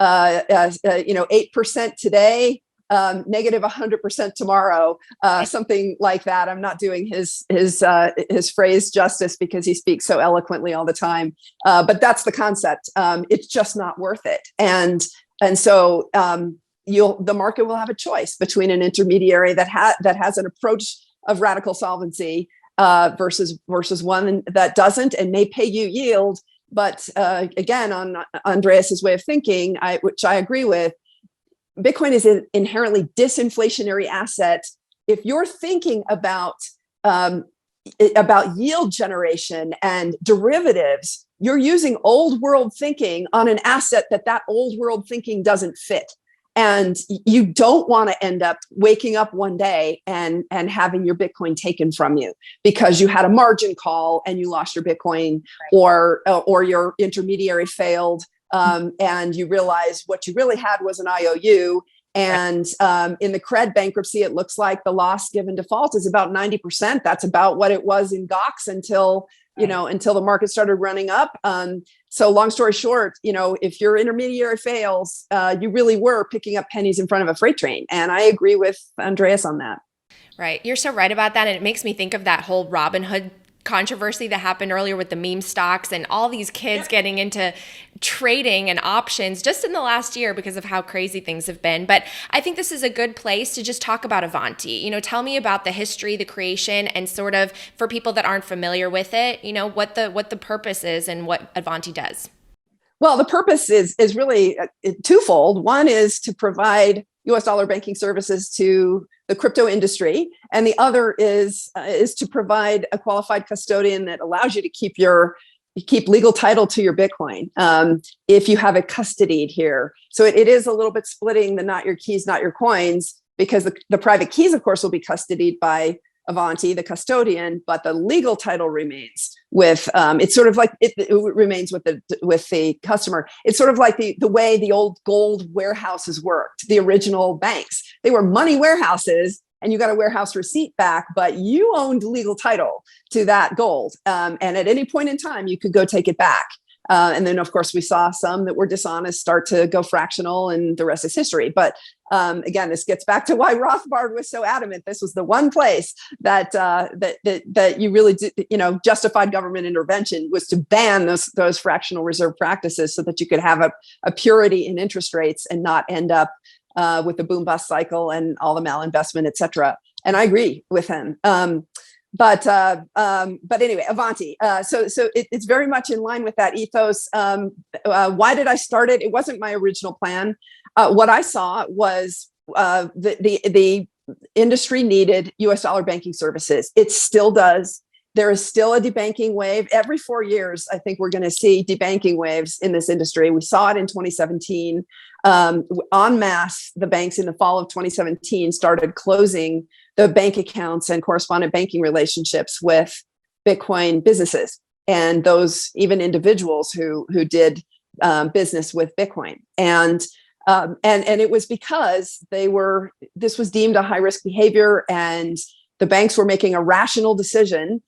8% today, negative 100% tomorrow, something like that. I'm not doing his phrase justice because he speaks so eloquently all the time, but that's the concept. It's just not worth it, and so the market will have a choice between an intermediary that has an approach of radical solvency versus one that doesn't and may pay you yield. But again, on Andreas's way of thinking, which I agree with, Bitcoin is an inherently disinflationary asset. If you're thinking about yield generation and derivatives, you're using old world thinking on an asset that old world thinking doesn't fit. And you don't want to end up waking up one day and having your Bitcoin taken from you because you had a margin call and you lost your Bitcoin, or your intermediary failed, and you realize what you really had was an IOU. And in the Cred bankruptcy, it looks like the loss given default is about 90%. That's about what it was in Gox until the market started running up. So long story short, if your intermediary fails, you really were picking up pennies in front of a freight train. And I agree with Andreas on that. Right. You're so right about that. And it makes me think of that whole Robinhood controversy that happened earlier with the meme stocks and all these kids getting into trading and options just in the last year because of how crazy things have been. But I think this is a good place to just talk about Avanti. Tell me about the history, the creation, and sort of for people that aren't familiar with it, what the purpose is and what Avanti does. Well, the purpose is really twofold. One is to provide US dollar banking services to the crypto industry, and the other is to provide a qualified custodian that allows you to keep legal title to your Bitcoin if you have it custodied here. So it is a little bit splitting the not your keys, not your coins, because the private keys, of course, will be custodied by Avanti, the custodian, but the legal title remains with it's sort of like it remains with the customer. It's sort of like the way the old gold warehouses worked. The original banks, they were money warehouses, and you got a warehouse receipt back, but you owned legal title to that gold, and at any point in time you could go take it back. And then, of course, we saw some that were dishonest start to go fractional, and the rest is history. But again, this gets back to why Rothbard was so adamant. This was the one place that you really justified government intervention, was to ban those fractional reserve practices so that you could have a purity in interest rates and not end up with the boom bust cycle and all the malinvestment, et cetera. And I agree with him. But anyway, Avanti. So it's very much in line with that ethos. Why did I start it? It wasn't my original plan. What I saw was the industry needed US dollar banking services. It still does. There is still a debanking wave. Every 4 years, I think we're going to see debanking waves in this industry. We saw it in 2017. En masse, the banks in the fall of 2017 started closing the bank accounts and correspondent banking relationships with Bitcoin businesses and those even individuals who did business with Bitcoin. And it was because this was deemed a high risk behavior, and the banks were making a rational decision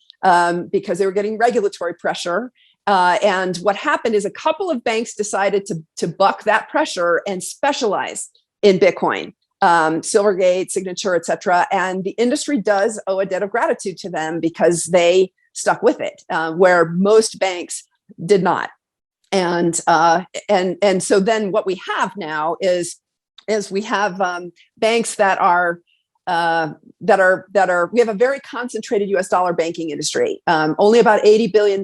because they were getting regulatory pressure. And what happened is a couple of banks decided to buck that pressure and specialize in Bitcoin. Silvergate, Signature, et cetera. And the industry does owe a debt of gratitude to them because they stuck with it, where most banks did not. And so then what we have now is we have banks that are we have a very concentrated US dollar banking industry. Only about $80 billion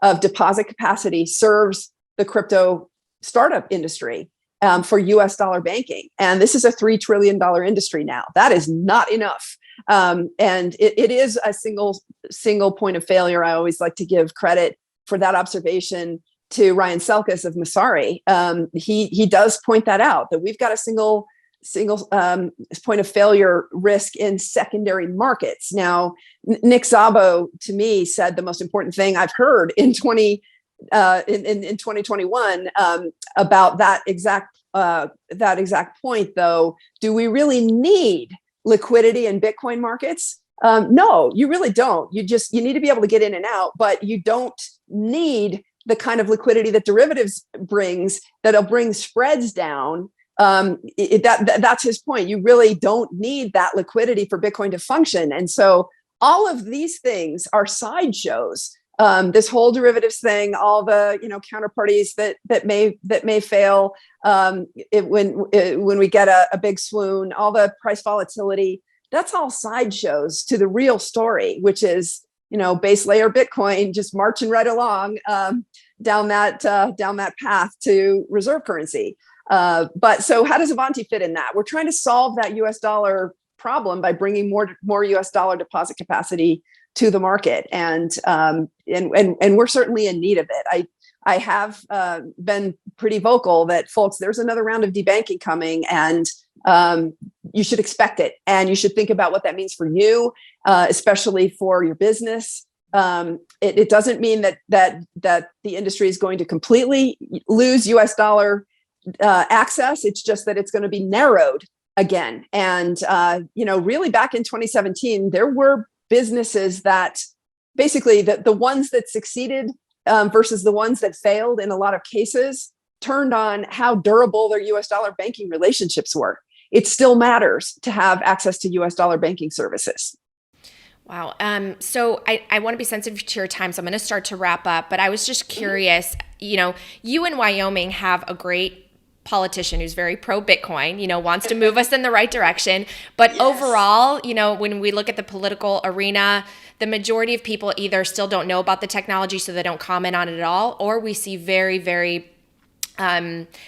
of deposit capacity serves the crypto startup industry. For US dollar banking. And this is a $3 trillion industry now. That is not enough. And it is a single point of failure. I always like to give credit for that observation to Ryan Selkis of Masari. He does point that out, that we've got a single point of failure risk in secondary markets. Now, Nick Szabo, to me, said the most important thing I've heard in 2021 about that exact point, though. Do we really need liquidity in Bitcoin markets? No, you really don't. You need to be able to get in and out, but you don't need the kind of liquidity that derivatives brings, that'll bring spreads down. That's his point. You really don't need that liquidity for Bitcoin to function. And so all of these things are sideshows. This whole derivatives thing, all the counterparties that may fail when we get a big swoon, all the price volatility, that's all sideshows to the real story, which is base layer Bitcoin just marching right along down that path to reserve currency. But so how does Avanti fit in that? We're trying to solve that US dollar problem by bringing more US dollar deposit capacity to the market, and we're certainly in need of it. I have been pretty vocal that, folks, there's another round of debanking coming, and you should expect it, and you should think about what that means for you, especially for your business. It doesn't mean that the industry is going to completely lose US dollar access. It's just that it's going to be narrowed again. And really back in 2017, there were businesses that basically the ones that succeeded versus the ones that failed in a lot of cases turned on how durable their US dollar banking relationships were. It still matters to have access to US dollar banking services. Wow. So I want to be sensitive to your time, so I'm going to start to wrap up, but I was just curious, you in Wyoming have a great politician who's very pro Bitcoin, wants to move us in the right direction. But yes, overall, when we look at the political arena, the majority of people either still don't know about the technology, so they don't comment on it at all, or we see very, very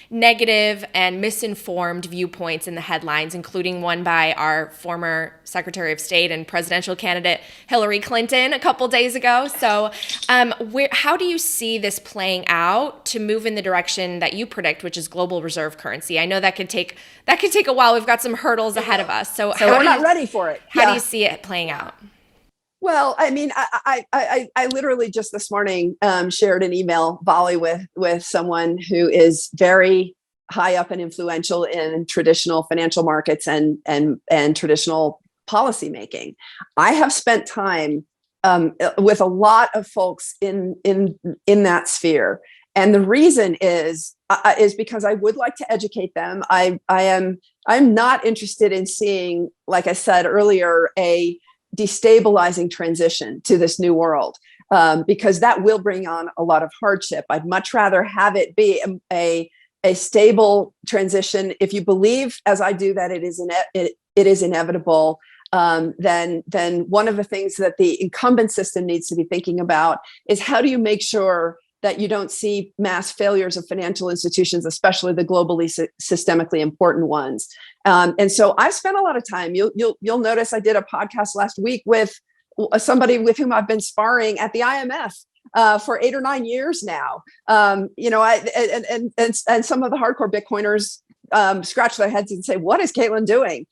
negative and misinformed viewpoints in the headlines, including one by our former Secretary of State and presidential candidate Hillary Clinton a couple days ago. So how do you see this playing out to move in the direction that you predict, which is global reserve currency? I know that could take a while. We've got some hurdles ahead of us. So we're not ready for it. How do you see it playing out? Well, I mean, I literally just this morning shared an email volley with someone who is very high up and influential in traditional financial markets and traditional policy making. I have spent time with a lot of folks in that sphere, and the reason is because I would like to educate them. I'm not interested in seeing, like I said earlier, a destabilizing transition to this new world, because that will bring on a lot of hardship. I'd much rather have it be a stable transition. If you believe, as I do, that it is inevitable, then one of the things that the incumbent system needs to be thinking about is, how do you make sure that you don't see mass failures of financial institutions, especially the globally systemically important ones. And so I've spent a lot of time. You'll notice I did a podcast last week with somebody with whom I've been sparring at the IMF for 8 or 9 years now. And some of the hardcore Bitcoiners scratch their heads and say, "What is Caitlin doing?"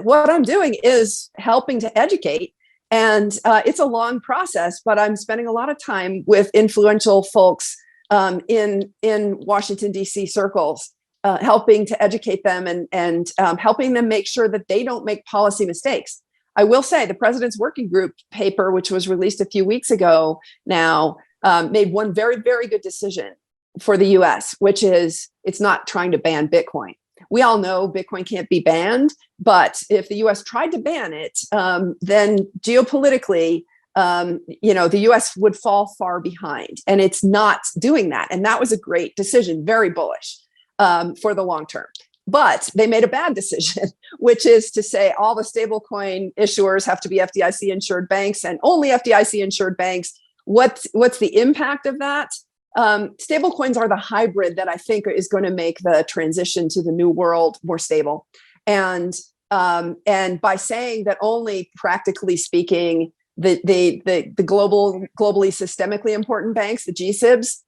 What I'm doing is helping to educate. And it's a long process, but I'm spending a lot of time with influential folks in Washington, D.C. circles, helping to educate them and helping them make sure that they don't make policy mistakes. I will say the President's Working Group paper, which was released a few weeks ago now, made one very, very good decision for the U.S., which is it's not trying to ban Bitcoin. We all know Bitcoin can't be banned, but if the U.S. tried to ban it, then geopolitically, the U.S. would fall far behind, and it's not doing that. And that was a great decision, very bullish for the long term. But they made a bad decision, which is to say all the stablecoin issuers have to be FDIC insured banks, and only FDIC insured banks. What's the impact of that? Stablecoins are the hybrid that I think is going to make the transition to the new world more stable. And by saying that only, practically speaking, the globally systemically important banks, the GSIBs,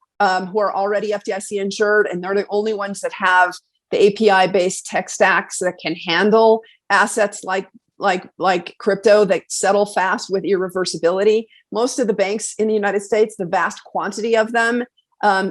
who are already FDIC insured, and they're the only ones that have the API-based tech stacks that can handle assets like crypto that settle fast with irreversibility. Most of the banks in the United States, the vast quantity of them,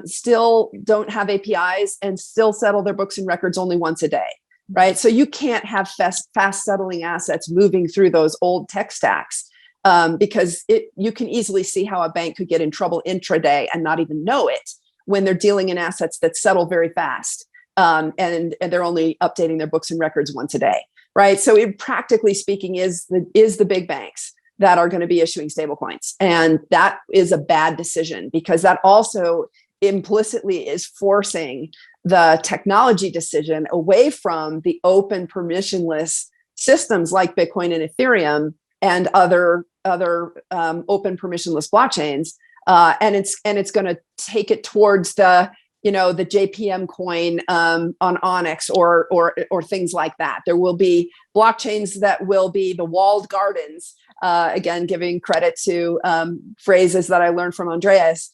still don't have APIs and still settle their books and records only once a day, right? So you can't have fast settling assets moving through those old tech stacks. because you can easily see how a bank could get in trouble intraday and not even know it when they're dealing in assets that settle very fast, and they're only updating their books and records once a day, right? So it, practically speaking, is the big banks that are going to be issuing stablecoins, and that is a bad decision because that also implicitly is forcing the technology decision away from the open, permissionless systems like Bitcoin and Ethereum and other open, permissionless blockchains, and it's going to take it towards the JPM coin on Onyx or things like that. There will be blockchains that will be the walled gardens. Again, giving credit to phrases that I learned from Andreas.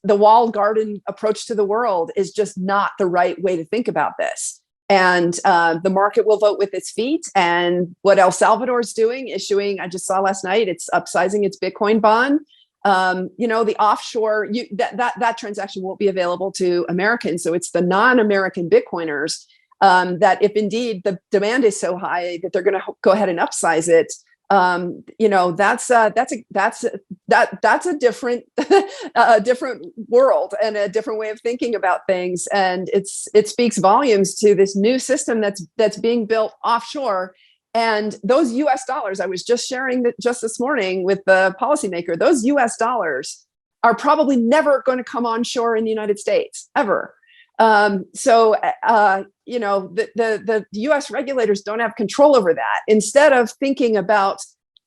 The walled garden approach to the world is just not the right way to think about this. And the market will vote with its feet. And what El Salvador's doing, issuing, I just saw last night, it's upsizing its Bitcoin bond. The offshore, that transaction won't be available to Americans. So it's the non-American Bitcoiners that, if indeed the demand is so high that they're going to go ahead and upsize it, that's a different a different world and a different way of thinking about things. And it speaks volumes to this new system that's being built offshore. And those US dollars, I was just sharing that just this morning with the policymaker, those US dollars are probably never going to come onshore in the United States, ever. The US regulators don't have control over that. Instead of thinking about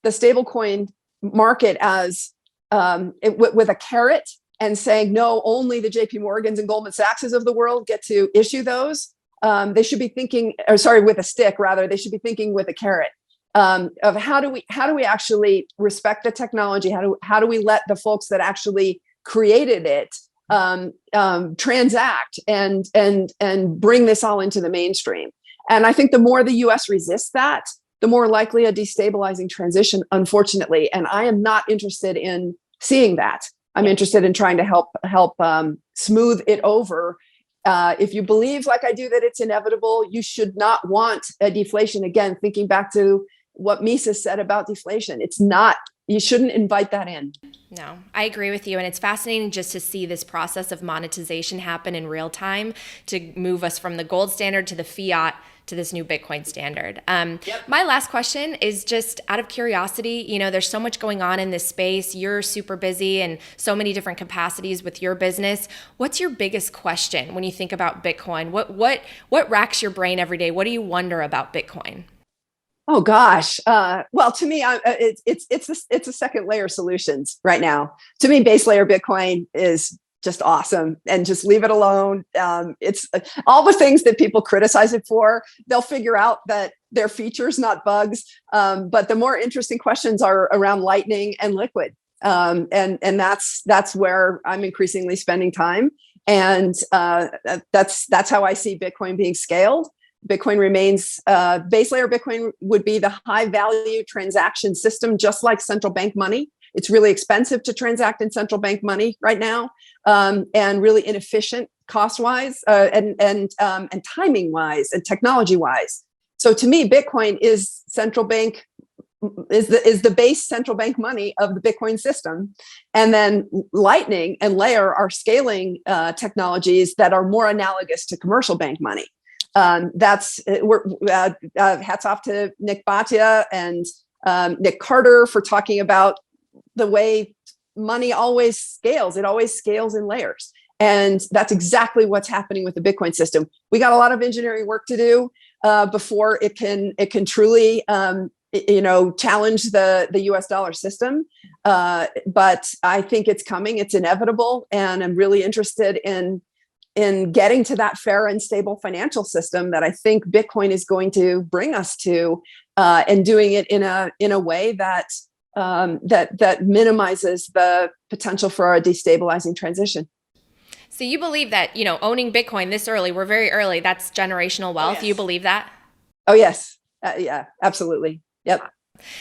the stablecoin market as with a carrot and saying, no, only the JP Morgans and Goldman Sachs of the world get to issue those. They should be thinking, with a stick, rather, they should be thinking with a carrot of how do we actually respect the technology? How do we let the folks that actually created it transact and bring this all into the mainstream? And I think the more the US resists that, the more likely a destabilizing transition, unfortunately. And I am not interested in seeing that. I'm interested in trying to help smooth it over. If you believe, like I do, that it's inevitable, you should not want a deflation. Again, thinking back to what Mises said about deflation, it's not, you shouldn't invite that in. No, I agree with you. And it's fascinating just to see this process of monetization happen in real time to move us from the gold standard to the fiat to this new Bitcoin standard. My last question is just out of curiosity. There's so much going on in this space. You're super busy in so many different capacities with your business. What's your biggest question when you think about Bitcoin? What racks your brain every day? What do you wonder about Bitcoin? Oh gosh. Well, to me, it's a second layer solutions right now. To me, base layer Bitcoin is just awesome, and just leave it alone. It's all the things that people criticize it for. They'll figure out that they're features, not bugs. But the more interesting questions are around Lightning and Liquid, and that's where I'm increasingly spending time. And that's how I see Bitcoin being scaled. Bitcoin remains base layer. Bitcoin would be the high value transaction system, just like central bank money. It's really expensive to transact in central bank money right now, and really inefficient cost-wise, and timing-wise, and technology-wise. So to me, Bitcoin is central bank is the base central bank money of the Bitcoin system, and then Lightning and Layer are scaling technologies that are more analogous to commercial bank money. Hats off to Nick Bhatia and Nick Carter for talking about the way money always scales. It always scales in layers. And that's exactly what's happening with the Bitcoin system. We got a lot of engineering work to do before it can truly challenge the US dollar system. But I think it's coming, it's inevitable. And I'm really interested in getting to that fair and stable financial system that I think Bitcoin is going to bring us to, and doing it in a way that minimizes the potential for a destabilizing transition. So you believe that, owning Bitcoin this early, we're very early, that's generational wealth. Yes. You believe that? Oh, yes. Yeah, absolutely. Yep.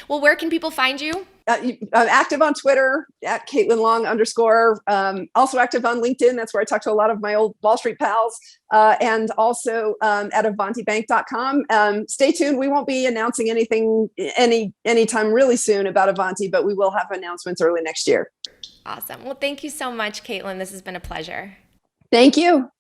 Well, where can people find you? I'm active on Twitter at Caitlin Long _. Also active on LinkedIn. That's where I talk to a lot of my old Wall Street pals. And also at avantibank.com. Stay tuned. We won't be announcing anything anytime really soon about Avanti, but we will have announcements early next year. Awesome. Well, thank you so much, Caitlin. This has been a pleasure. Thank you.